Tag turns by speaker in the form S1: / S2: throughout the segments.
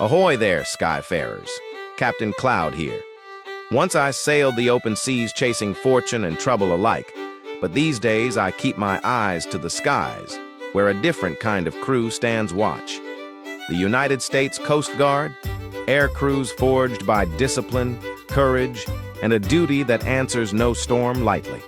S1: Ahoy there, skyfarers. Captain Cloud here. Once I sailed the open seas chasing fortune and trouble alike, but these days I keep my eyes to the skies, where a different kind of crew stands watch. The United States Coast Guard, aircrews forged by discipline, courage, and a duty that answers no storm lightly.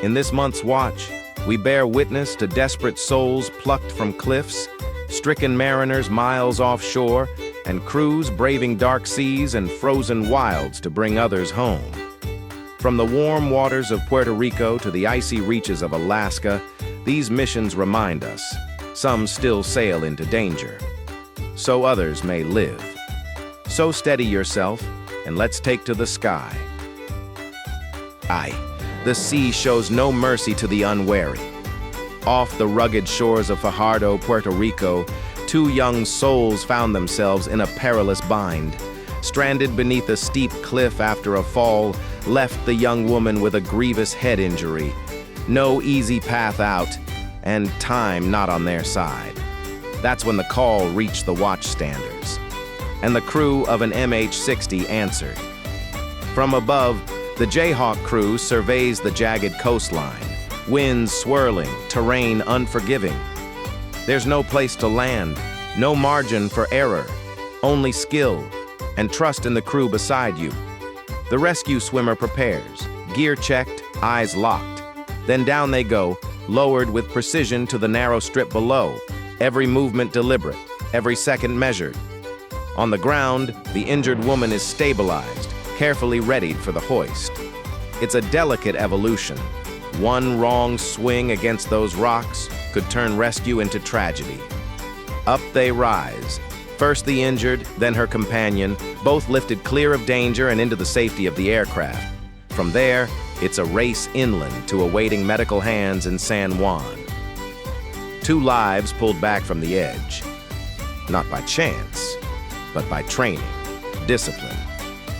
S1: In this month's watch, we bear witness to desperate souls plucked from cliffs, stricken mariners miles offshore, and crews braving dark seas and frozen wilds to bring others home. From the warm waters of Puerto Rico to the icy reaches of Alaska, these missions remind us, some still sail into danger, so others may live. So steady yourself, and let's take to the sky. Aye, the sea shows no mercy to the unwary. Off the rugged shores of Fajardo, Puerto Rico, two young souls found themselves in a perilous bind. Stranded beneath a steep cliff after a fall, left the young woman with a grievous head injury. No easy path out, and time not on their side. That's when the call reached the watchstanders, and the crew of an MH-60 answered. From above, the Jayhawk crew surveys the jagged coastline, winds swirling, terrain unforgiving. There's no place to land, no margin for error, only skill and trust in the crew beside you. The rescue swimmer prepares, gear checked, eyes locked. Then down they go, lowered with precision to the narrow strip below, every movement deliberate, every second measured. On the ground, the injured woman is stabilized, carefully readied for the hoist. It's a delicate evolution. One wrong swing against those rocks could turn rescue into tragedy. Up they rise. First the injured, then her companion, both lifted clear of danger and into the safety of the aircraft. From there, it's a race inland to awaiting medical hands in San Juan. Two lives pulled back from the edge. Not by chance, but by training, discipline,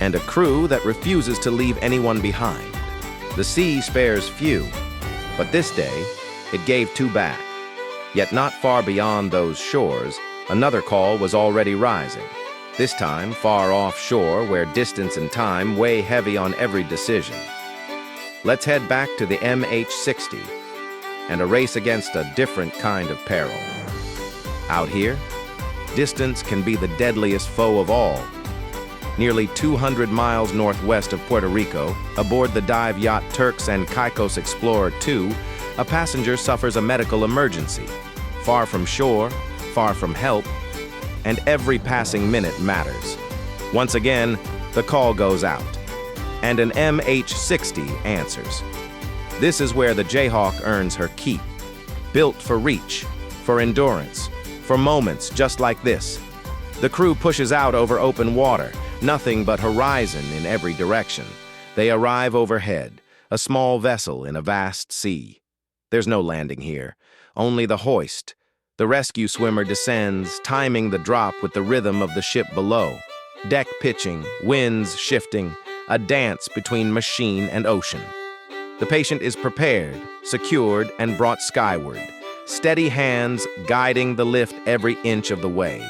S1: and a crew that refuses to leave anyone behind. The sea spares few, but this day, it gave two back. Yet not far beyond those shores, another call was already rising. This time, far offshore, where distance and time weigh heavy on every decision. Let's head back to the MH-60 and a race against a different kind of peril. Out here, distance can be the deadliest foe of all. Nearly 200 miles northwest of Puerto Rico, aboard the dive yacht Turks and Caicos Explorer 2, a passenger suffers a medical emergency. Far from shore, far from help, and every passing minute matters. Once again, the call goes out, and an MH-60 answers. This is where the Jayhawk earns her keep. Built for reach, for endurance, for moments just like this. The crew pushes out over open water, nothing but horizon in every direction. They arrive overhead, a small vessel in a vast sea. There's no landing here, only the hoist. The rescue swimmer descends, timing the drop with the rhythm of the ship below. Deck pitching, winds shifting, a dance between machine and ocean. The patient is prepared, secured, and brought skyward. Steady hands guiding the lift every inch of the way.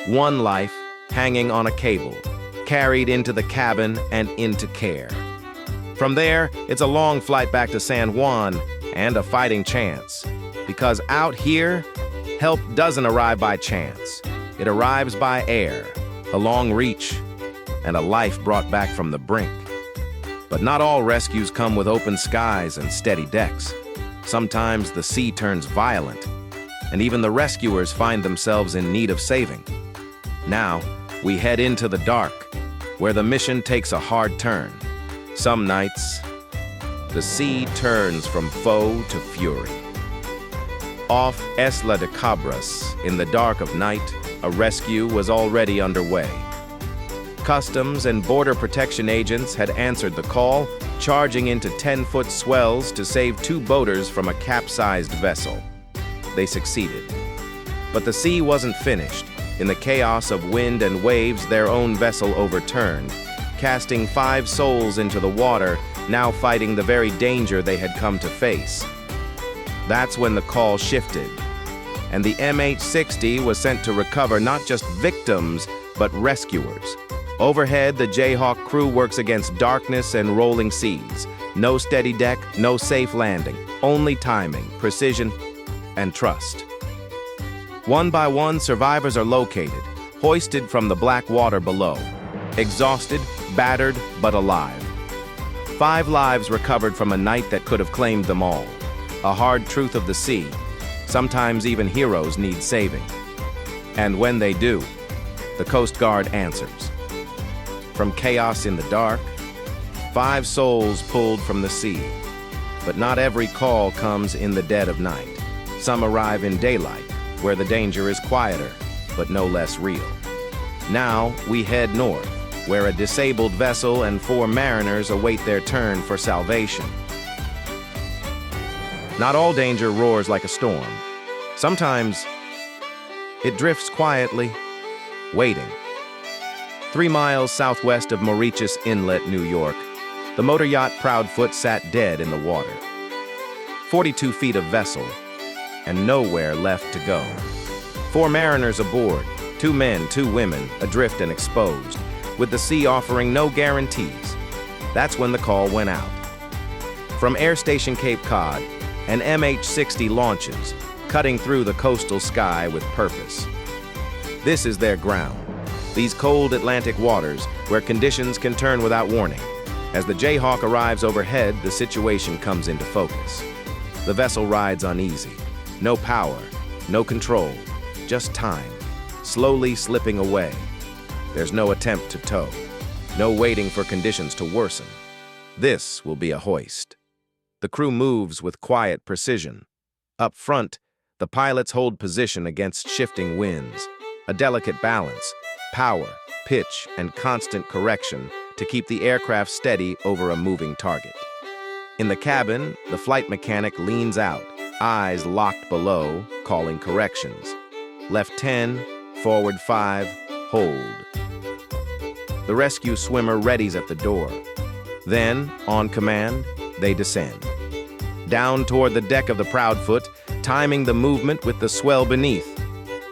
S1: One life hanging on a cable, carried into the cabin and into care. From there, it's a long flight back to San Juan and a fighting chance. Because out here, help doesn't arrive by chance. It arrives by air, a long reach, and a life brought back from the brink. But not all rescues come with open skies and steady decks. Sometimes the sea turns violent, and even the rescuers find themselves in need of saving. Now, we head into the dark, where the mission takes a hard turn. Some nights, the sea turns from foe to fury. Off Isla de Cabras, in the dark of night, a rescue was already underway. Customs and border protection agents had answered the call, charging into 10-foot swells to save two boaters from a capsized vessel. They succeeded. But the sea wasn't finished. In the chaos of wind and waves, their own vessel overturned, casting 5 souls into the water, now fighting the very danger they had come to face. That's when the call shifted. and the MH-60 was sent to recover not just victims, but rescuers. Overhead, the Jayhawk crew works against darkness and rolling seas. No steady deck, no safe landing, only timing, precision, and trust. One by one, survivors are located, hoisted from the black water below. Exhausted, battered, but alive. 5 lives recovered from a night that could have claimed them all. A hard truth of the sea. Sometimes even heroes need saving. And when they do, the Coast Guard answers. From chaos in the dark, 5 souls pulled from the sea. But not every call comes in the dead of night. Some arrive in daylight, where the danger is quieter, but no less real. Now we head north, where a disabled vessel and 4 mariners await their turn for salvation. Not all danger roars like a storm. Sometimes it drifts quietly, waiting. 3 miles southwest of Mauritius Inlet, New York, the motor yacht Proudfoot sat dead in the water. 42 feet of vessel, and nowhere left to go. 4 mariners aboard, 2 men, 2 women, adrift and exposed, with the sea offering no guarantees. That's when the call went out. From Air Station Cape Cod, an MH-60 launches, cutting through the coastal sky with purpose. This is their ground, these cold Atlantic waters where conditions can turn without warning. As the Jayhawk arrives overhead, the situation comes into focus. The vessel rides uneasy. No power, no control, just time, slowly slipping away. There's no attempt to tow, no waiting for conditions to worsen. This will be a hoist. The crew moves with quiet precision. Up front, the pilots hold position against shifting winds, a delicate balance, power, pitch, and constant correction to keep the aircraft steady over a moving target. In the cabin, the flight mechanic leans out, eyes locked below, calling corrections. Left 10, forward 5, hold. The rescue swimmer readies at the door. Then, on command, they descend. Down toward the deck of the Proudfoot, timing the movement with the swell beneath.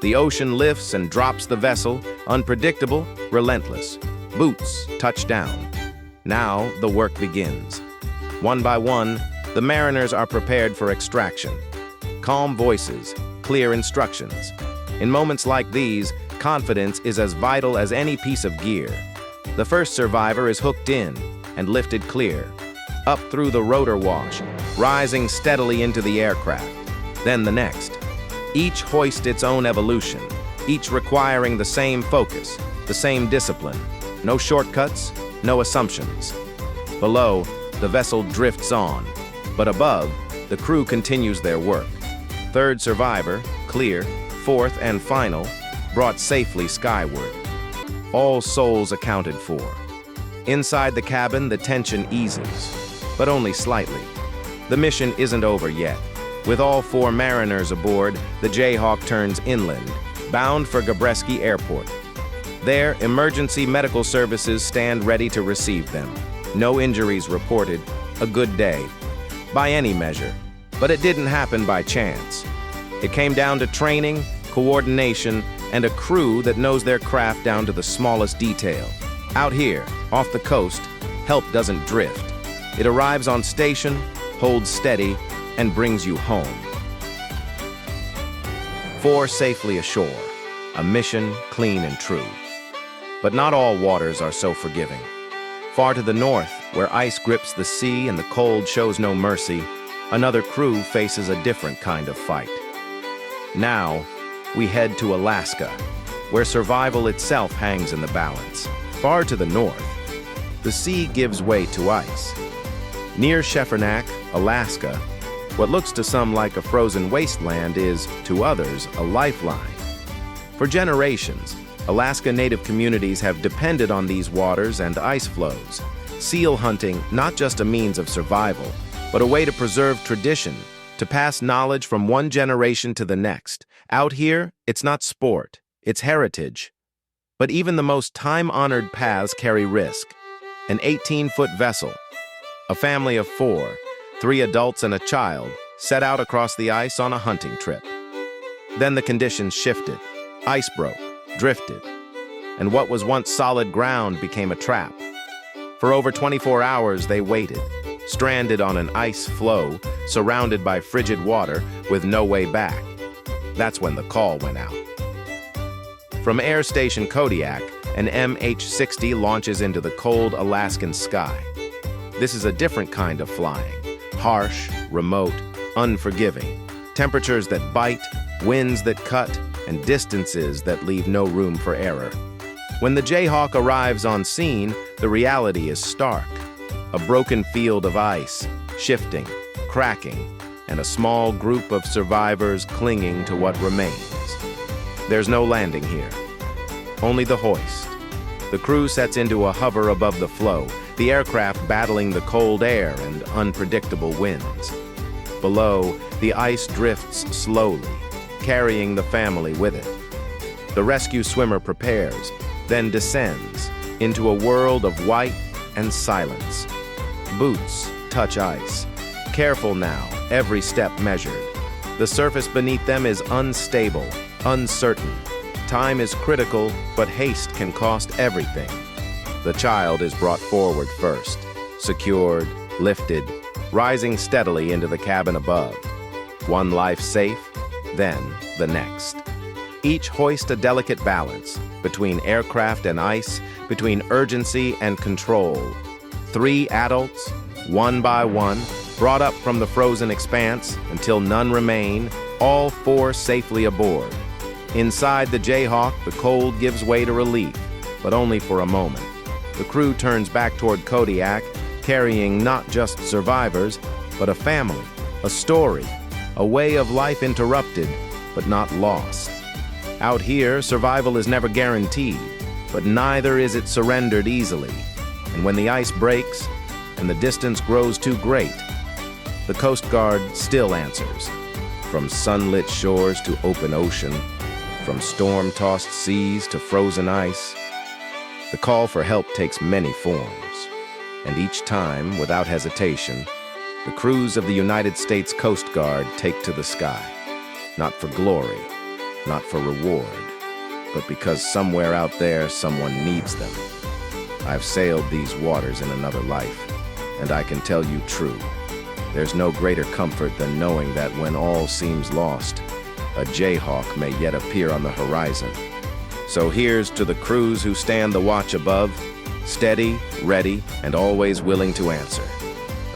S1: The ocean lifts and drops the vessel, unpredictable, relentless. Boots touch down. Now the work begins. One by one, the mariners are prepared for extraction. Calm voices, clear instructions. In moments like these, confidence is as vital as any piece of gear. The first survivor is hooked in and lifted clear, up through the rotor wash, rising steadily into the aircraft. Then the next. Each hoist its own evolution, each requiring the same focus, the same discipline. No shortcuts, no assumptions. Below, the vessel drifts on, but above, the crew continues their work. Third survivor, clear, fourth and final, brought safely skyward. All souls accounted for. Inside the cabin, the tension eases, but only slightly. The mission isn't over yet. With all 4 mariners aboard, the Jayhawk turns inland, bound for Gabreski Airport. There, emergency medical services stand ready to receive them. No injuries reported. A good day, by any measure. But it didn't happen by chance. It came down to training, coordination, and a crew that knows their craft down to the smallest detail. Out here, off the coast, help doesn't drift. It arrives on station, holds steady, and brings you home. 4 safely ashore, a mission clean and true. But not all waters are so forgiving. Far to the north, where ice grips the sea and the cold shows no mercy, another crew faces a different kind of fight. Now, we head to Alaska, where survival itself hangs in the balance. Far to the north, the sea gives way to ice. Near Sheffernak, Alaska, what looks to some like a frozen wasteland is, to others, a lifeline. For generations, Alaska Native communities have depended on these waters and ice flows. Seal hunting, not just a means of survival, but a way to preserve tradition, to pass knowledge from one generation to the next. Out here, it's not sport, it's heritage. But even the most time-honored paths carry risk. An 18-foot vessel, a family of 4, 3 adults and a child, set out across the ice on a hunting trip. Then the conditions shifted. Ice broke, drifted, and what was once solid ground became a trap. For over 24 hours they waited, stranded on an ice floe, surrounded by frigid water with no way back. That's when the call went out. From Air Station Kodiak, an MH-60 launches into the cold Alaskan sky. This is a different kind of flying, harsh, remote, unforgiving. Temperatures that bite, winds that cut, and distances that leave no room for error. When the Jayhawk arrives on scene, the reality is stark. A broken field of ice, shifting, cracking, and a small group of survivors clinging to what remains. There's no landing here, only the hoist. The crew sets into a hover above the floe, the aircraft battling the cold air and unpredictable winds. Below, the ice drifts slowly, carrying the family with it. The rescue swimmer prepares, then descends into a world of white and silence. Boots touch ice. Careful now, every step measured. The surface beneath them is unstable, uncertain. Time is critical, but haste can cost everything. The child is brought forward first, secured, lifted, rising steadily into the cabin above. One life safe, then the next. Each hoist a delicate balance between aircraft and ice, between urgency and control. 3 adults, one by one, brought up from the frozen expanse until none remain, all 4 safely aboard. Inside the Jayhawk, the cold gives way to relief, but only for a moment. The crew turns back toward Kodiak, carrying not just survivors, but a family, a story, a way of life interrupted, but not lost. Out here, survival is never guaranteed, but neither is it surrendered easily. And when the ice breaks and the distance grows too great, the Coast Guard still answers. From sunlit shores to open ocean, from storm-tossed seas to frozen ice, the call for help takes many forms. And each time, without hesitation, the crews of the United States Coast Guard take to the sky, not for glory, not for reward, but because somewhere out there someone needs them. I've sailed these waters in another life, and I can tell you true. There's no greater comfort than knowing that when all seems lost, a Jayhawk may yet appear on the horizon. So here's to the crews who stand the watch above, steady, ready, and always willing to answer.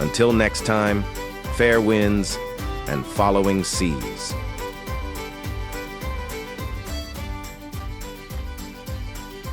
S1: Until next time, fair winds and following seas.